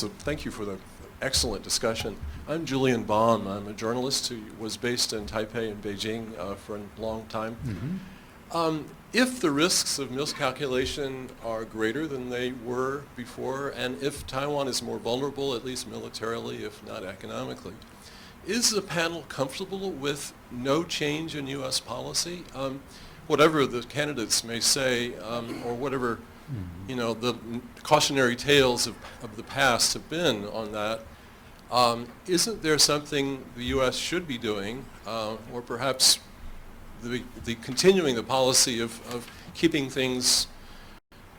thank you for the excellent discussion. I'm Julian Baum. I'm a journalist who was based in Taipei and Beijing for a long time. If the risks of miscalculation are greater than they were before, and if Taiwan is more vulnerable, at least militarily, if not economically, is the panel comfortable with no change in U.S. policy? Whatever the candidates may say, or whatever the cautionary tales of the past have been on that, isn't there something the U.S. should be doing, or perhaps the continuing the policy of keeping things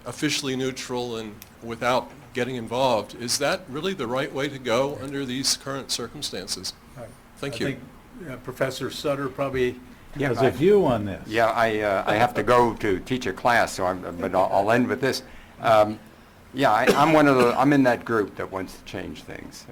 officially neutral and without getting involved? Is that really the right way to go under these current circumstances? Right. Thank you. I think Professor Sutter probably has a view on this. Yeah, I have to go to teach a class, so but I'll end with this. I'm in that group that wants to change things.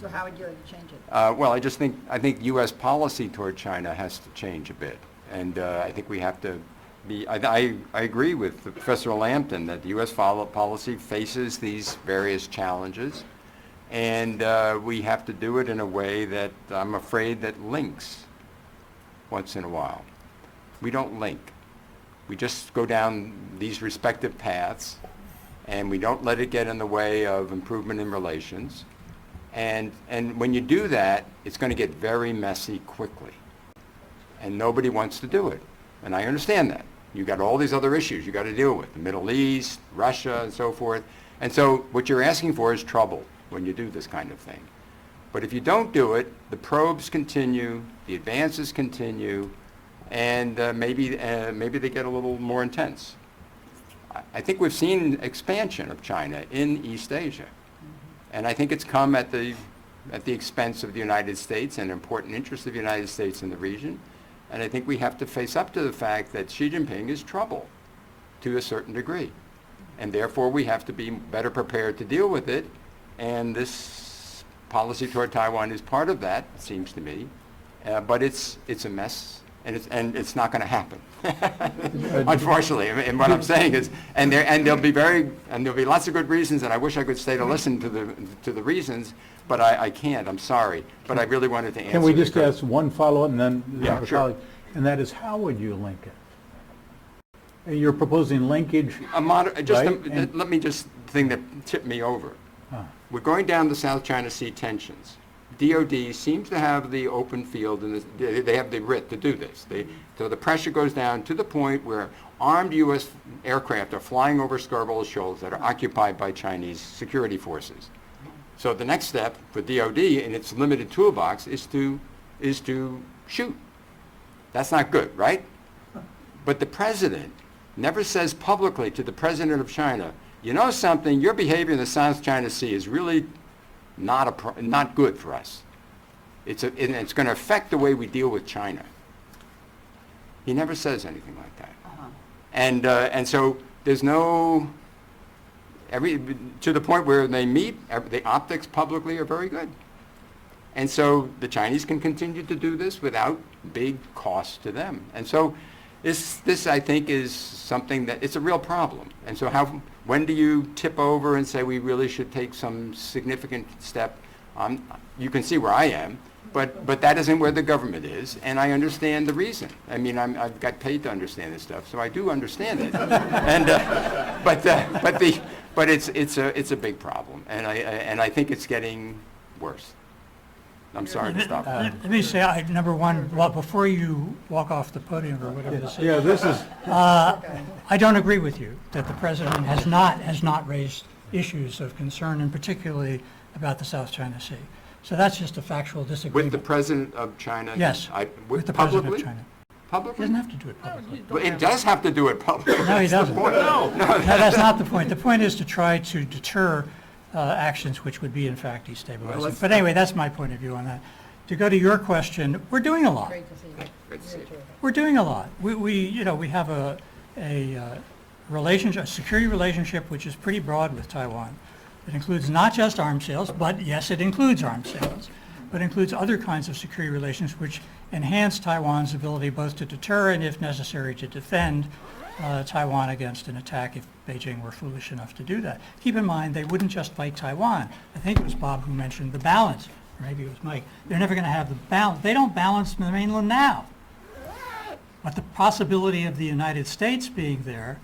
So how would you like to change it? Well, I think U.S. policy toward China has to change a bit, and I think we have to be. I agree with Professor Lampton that the U.S. policy faces these various challenges, and we have to do it in a way that I'm afraid that links once in a while. We don't link. We just go down these respective paths, and we don't let it get in the way of improvement in relations. And when you do that, it's going to get very messy quickly. And nobody wants to do it. And I understand that. You've got all these other issues you got to deal with, the Middle East, Russia, and so forth. And so what you're asking for is trouble when you do this kind of thing. But if you don't do it, the probes continue, the advances continue, and maybe they get a little more intense. I think we've seen expansion of China in East Asia. And I think it's come at the expense of the United States and important interests of the United States in the region. And I think we have to face up to the fact that Xi Jinping is trouble to a certain degree. And therefore we have to be better prepared to deal with it. And this policy toward Taiwan is part of that, it seems to me. But it's a mess, and it's not going to happen. Unfortunately, and what I'm saying is, and there'll be lots of good reasons, and I wish I could stay to listen to the reasons, but I can't. I'm sorry, but I really wanted to answer. Can we just ask one follow-up, and then sure. And that is, how would you link it? You're proposing linkage. Let me just thing that tipped me over. We're going down the South China Sea tensions. DOD seems to have the open field, and they have the writ to do this. So the pressure goes down to the point where armed U.S. aircraft are flying over Scarborough Shoals that are occupied by Chinese security forces. So the next step for DOD in its limited toolbox is to shoot. That's not good, right? But the president never says publicly to the president of China, you know something, your behavior in the South China Sea is really not good for us. It's going to affect the way we deal with China. He never says anything like that. And so there's no, to the point where they meet, the optics publicly are very good. And so the Chinese can continue to do this without big cost to them. And so this I think is something that, it's a real problem. And so when do you tip over and say we really should take some significant step? You can see where I am, but that isn't where the government is, and I understand the reason. I mean, I've got paid to understand this stuff, so I do understand it. And but it's a big problem, and I think it's getting worse. I'm sorry to stop. Let me say, number one, well, before you walk off the podium or whatever this is. Yeah, this is. I don't agree with you that the president has not raised issues of concern, and particularly about the South China Sea. So that's just a factual disagreement. With the president of China? Yes, with the president of China. Publicly? He doesn't have to do it publicly. Well, it does have to do it publicly. No, he doesn't. No, that's not the point. The point is to try to deter actions which would be in fact destabilizing. Well, but anyway, that's my point of view on that. To go to your question, we're doing a lot. Great to see you. Great to see you. We're doing a lot. We have a relationship, a security relationship which is pretty broad with Taiwan. It includes not just arms sales, but yes, it includes arms sales, but includes other kinds of security relations which enhance Taiwan's ability both to deter and, if necessary, to defend Taiwan against an attack if Beijing were foolish enough to do that. Keep in mind, they wouldn't just fight Taiwan. I think it was Bob who mentioned the balance, or maybe it was Mike. They're never going to have the balance. They don't balance the mainland now. But the possibility of the United States being there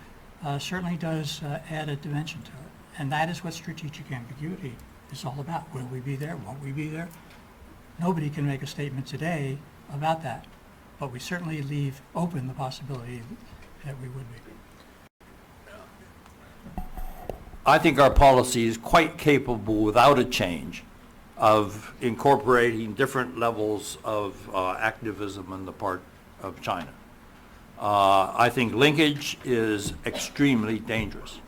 certainly does add a dimension to it. And that is what strategic ambiguity is all about. Will we be there? Won't we be there? Nobody can make a statement today about that. But we certainly leave open the possibility that we would be. I think our policy is quite capable, without a change, of incorporating different levels of activism on the part of China. I think linkage is extremely dangerous.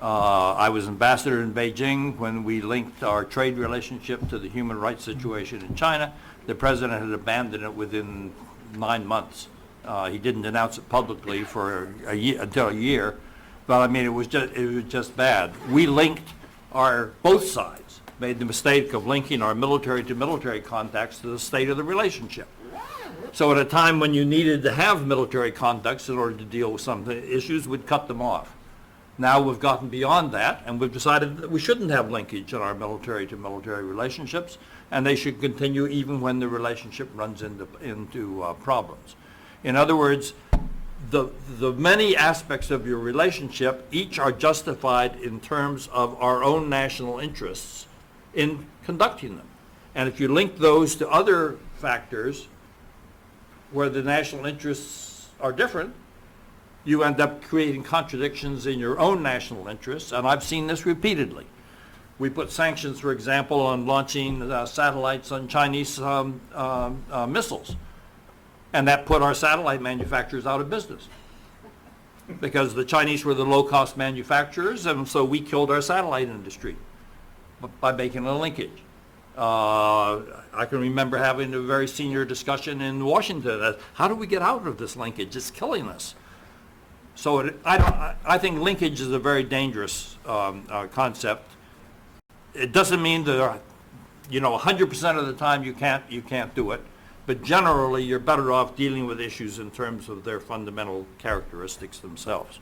I was ambassador in Beijing when we linked our trade relationship to the human rights situation in China. The president had abandoned it within 9 months. He didn't announce it publicly for a year, until a year, but I mean it was just bad. We linked both sides made the mistake of linking our military to military contacts to the state of the relationship. So at a time when you needed to have military contacts in order to deal with some issues, we'd cut them off. Now we've gotten beyond that, and we've decided that we shouldn't have linkage in our military to military relationships, and they should continue even when the relationship runs into problems. In other words, the many aspects of your relationship each are justified in terms of our own national interests in conducting them. And if you link those to other factors where the national interests are different, you end up creating contradictions in your own national interests, and I've seen this repeatedly. We put sanctions, for example, on launching satellites on Chinese missiles, and that put our satellite manufacturers out of business because the Chinese were the low-cost manufacturers, and so we killed our satellite industry by making a linkage. I can remember having a very senior discussion in Washington. How do we get out of this linkage? It's killing us. So I think linkage is a very dangerous concept. It doesn't mean that 100% of the time you can't do it, but generally you're better off dealing with issues in terms of their fundamental characteristics themselves.